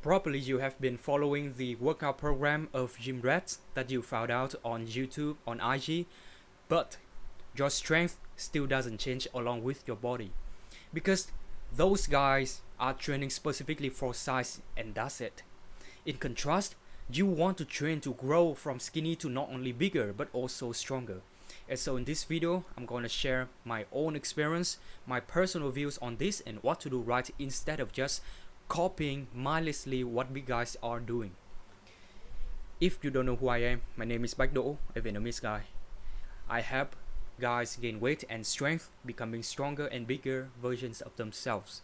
Probably you have been following the workout program of Gym Rats that you found out on YouTube, on IG, but your strength still doesn't change along with your body. Because those guys are training specifically for size and that's it. In contrast, you want to train to grow from skinny to not only bigger but also stronger. And so in this video, I'm going to share my own experience, my personal views on this and what to do right instead of just copying mindlessly what big guys are doing. If you don't know who I am, my name is Bách Đỗ, a Vietnamese guy. I help guys gain weight and strength, becoming stronger and bigger versions of themselves.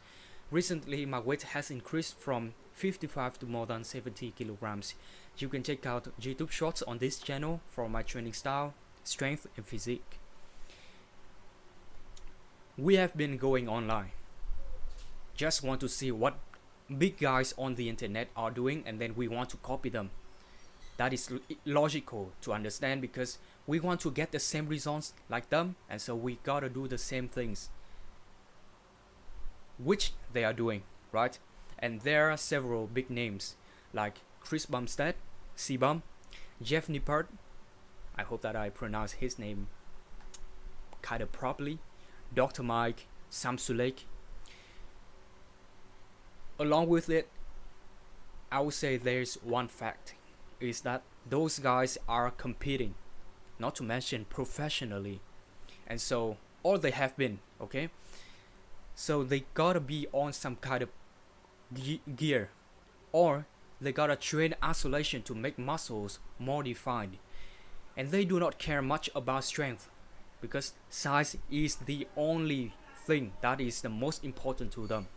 Recently, my weight has increased from 55 to more than 70 kilograms. You can check out YouTube shorts on this channel for my training style, strength and physique. We have been going online. Just want to see what big guys on the internet are doing and then we want to copy them. That is logical to understand because we want to get the same results like them, and so we gotta do the same things which they are doing, right? And there are several big names like Chris Bumstead, C-Bum, Jeff Nippard, I hope that I pronounce his name kind of properly, Dr. Mike, Sam Sulek. Along with it, I would say there's one fact, is that those guys are competing, not to mention professionally, and so, or they have been, okay? So they gotta be on some kind of gear, or they gotta train isolation to make muscles more defined, and they do not care much about strength, because size is the only thing that is the most important to them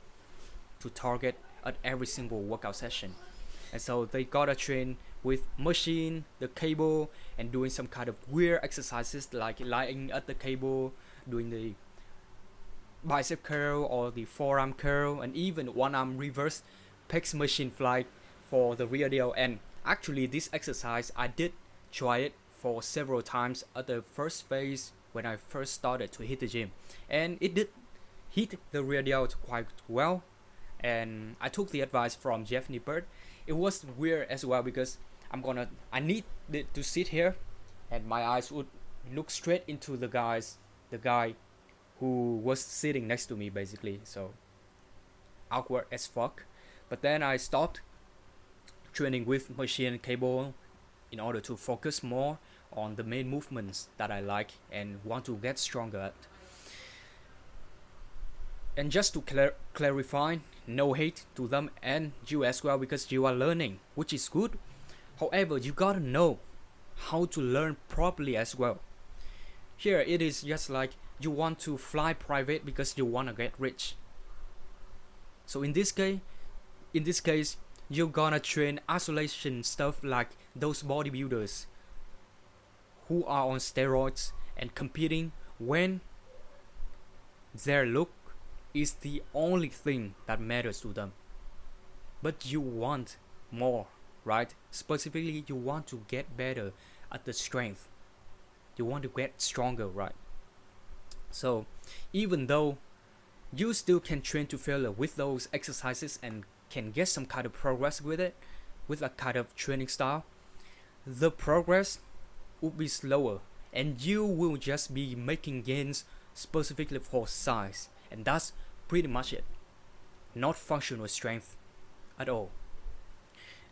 to target at every single workout session. And so they gotta train with machine, the cable, and doing some kind of weird exercises like lying at the cable, doing the bicep curl or the forearm curl, and even one arm reverse pecs machine fly for the rear delt. And actually this exercise I did try it for several times at the first phase when I first started to hit the gym, and it did hit the rear delt quite well. And I took the advice from Jeff Nippard. It was weird as well because I need to sit here and my eyes would look straight into the guy who was sitting next to me basically, so awkward as fuck. But then I stopped training with machine cable in order to focus more on the main movements that I like and want to get stronger at. And just to clarify, no hate to them and you as well, because you are learning, which is good. However, you gotta know how to learn properly as well. Here it is just like you want to fly private because you wanna get rich. So in this case, you're gonna train isolation stuff like those bodybuilders who are on steroids and competing when their look is the only thing that matters to them. But you want more, right? Specifically, you want to get better at the strength. You want to get stronger, right? So even though you still can train to failure with those exercises and can get some kind of progress with it, with a kind of training style, the progress will be slower and you will just be making gains specifically for size, and that's pretty much it. Not functional strength at all.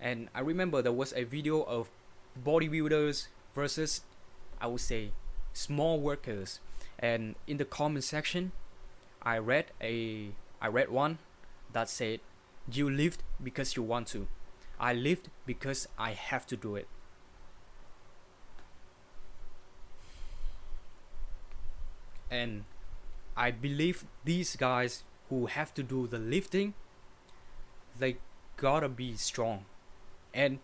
And I remember there was a video of bodybuilders versus, I would say, small workers, and in the comment section I read one that said, "You lift because you want to. I lift because I have to do it." And I believe these guys who have to do the lifting, they gotta be strong. And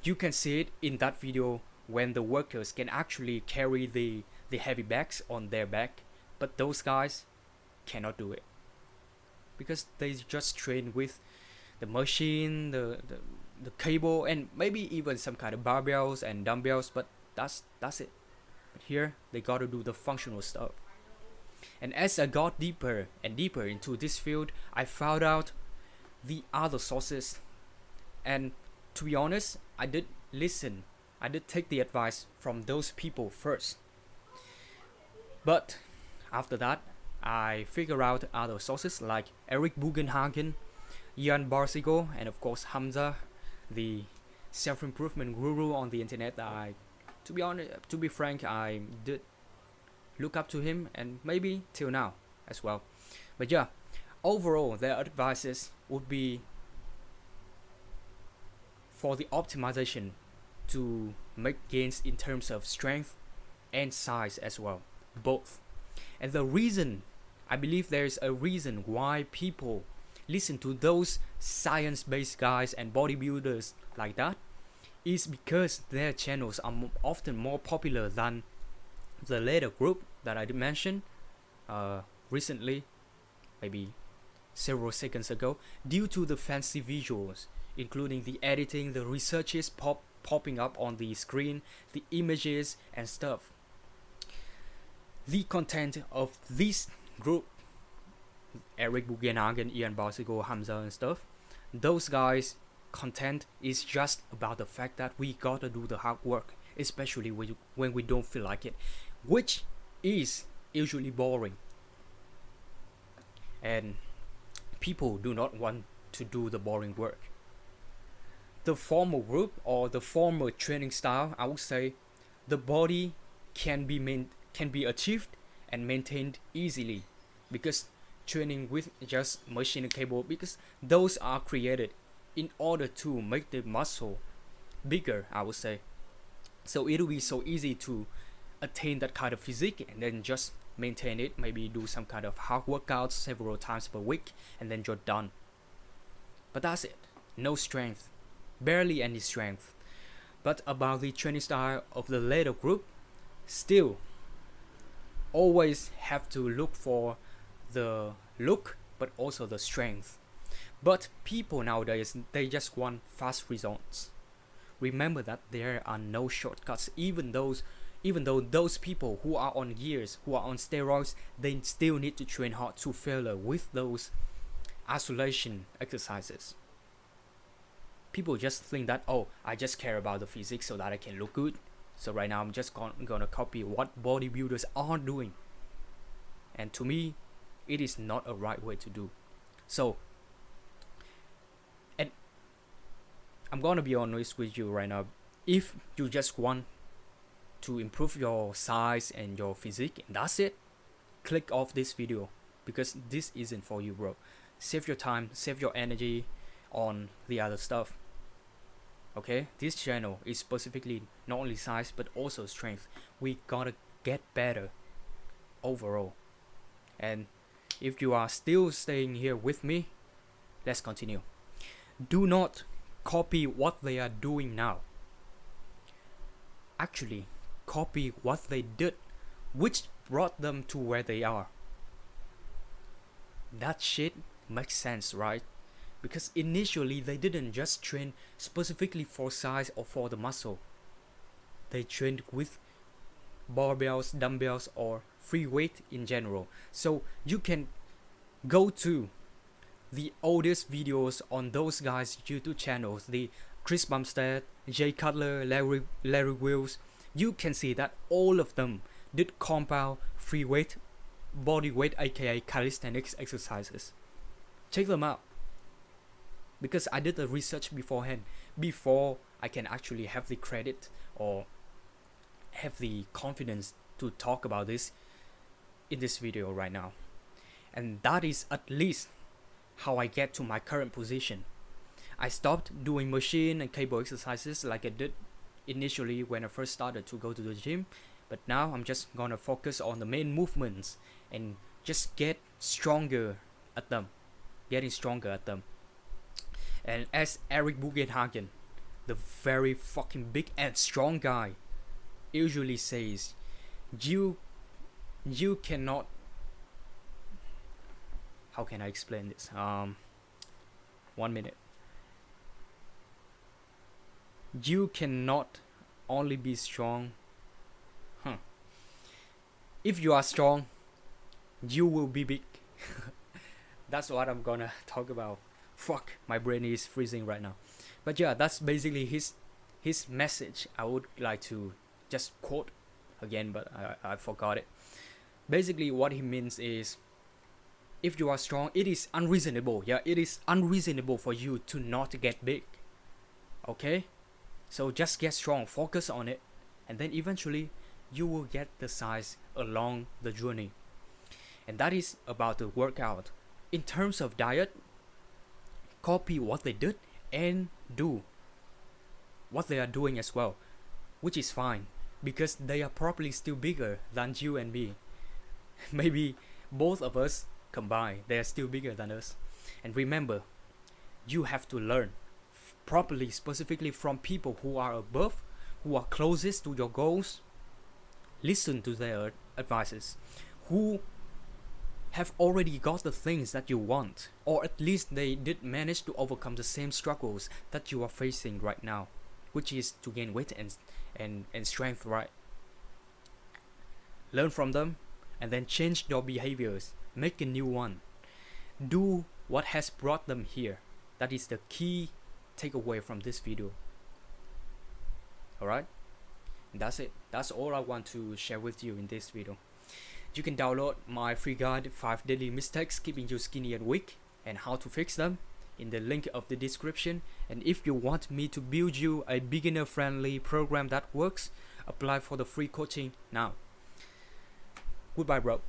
you can see it in that video when the workers can actually carry the heavy bags on their back, but those guys cannot do it because they just train with the machine, the cable, and maybe even some kind of barbells and dumbbells, but that's it. But here they gotta do the functional stuff. And as I got deeper and deeper into this field, I found out the other sources. And to be honest, I did listen, I did take the advice from those people first. But after that, I figure out other sources like Eric Bugenhagen, Jan Barsigo, and of course Hamza, the self-improvement guru on the internet that to be honest, to be frank, I did look up to him, and maybe till now as well. But yeah, overall, their advices would be for the optimization to make gains in terms of strength and size as well, both. And the reason, I believe there's a reason why people listen to those science-based guys and bodybuilders like that, is because their channels are often more popular than the later group that I did mention recently, maybe several seconds ago, due to the fancy visuals, including the editing, the researches popping up on the screen, the images and stuff. The content of this group, Eric Bugenhagen, Ian Barsigo, Hamza and stuff, those guys' content is just about the fact that we gotta do the hard work, especially when we don't feel like it, which is usually boring. And people do not want to do the boring work. The former group or the former training style, I would say, the body can be achieved and maintained easily, because training with just machine and cable, because those are created in order to make the muscle bigger, I would say. So it'll be so easy to attain that kind of physique and then just maintain it, maybe do some kind of hard workouts several times per week, and then you're done. But that's it. No strength, barely any strength. But about the training style of the later group, still always have to look for the look but also the strength. But people nowadays, they just want fast results. Remember that there are no shortcuts. Even though those people who are on gears, who are on steroids, they still need to train hard to failure with those isolation exercises. People just think that, oh, I just care about the physique so that I can look good. So right now I'm just gonna copy what bodybuilders are doing. And to me, it is not a right way to do. So, and I'm gonna be honest with you right now. If you just want to improve your size and your physique, and that's it, click off this video, because this isn't for you, bro. Save your time, save your energy on the other stuff. Okay, this channel is specifically not only size but also strength. We gotta get better overall. And if you are still staying here with me, let's continue. Do not copy what they are doing now. Actually, copy what they did, which brought them to where they are. That shit makes sense, right? Because initially they didn't just train specifically for size or for the muscle. They trained with barbells, dumbbells, or free weight in general. So you can go to the oldest videos on those guys' YouTube channels, the Chris Bumstead, Jay Cutler, Larry Wills. You can see that all of them did compound free weight, body weight, aka calisthenics exercises. Check them out. Because I did the research beforehand, before I can actually have the credit or have the confidence to talk about this in this video right now. And that is at least how I get to my current position. I stopped doing machine and cable exercises like I did initially when I first started to go to the gym, but now I'm just gonna focus on the main movements and just get stronger at them, getting stronger at them. And as Eric Bugenhagen, the very fucking big and strong guy, usually says, you cannot, how can I explain this? 1 minute. You cannot only be strong. If you are strong, you will be big. That's what I'm gonna talk about Fuck, my brain is freezing right now. But yeah, that's basically his message. I would like to just quote again, but I forgot it. Basically, what he means is, if you are strong, it is unreasonable. Yeah, it is unreasonable for you to not get big. Okay? So just get strong, focus on it, and then eventually you will get the size along the journey. And that is about the workout. In terms of diet, copy what they did and do what they are doing as well, which is fine because they are probably still bigger than you and me. Maybe both of us combined, they are still bigger than us. And remember, you have to learn properly, specifically from people who are above, who are closest to your goals. Listen to their advices, who have already got the things that you want, or at least they did manage to overcome the same struggles that you are facing right now, which is to gain weight and strength, right? Learn from them and then change your behaviors, make a new one, do what has brought them here. That is the key takeaway from this video. Alright, that's it. That's all I want to share with you in this video. You can download my free guide 5 daily mistakes keeping you skinny and weak and how to fix them in the link of the description. And if you want me to build you a beginner friendly program that works, apply for the free coaching now. Goodbye, bro.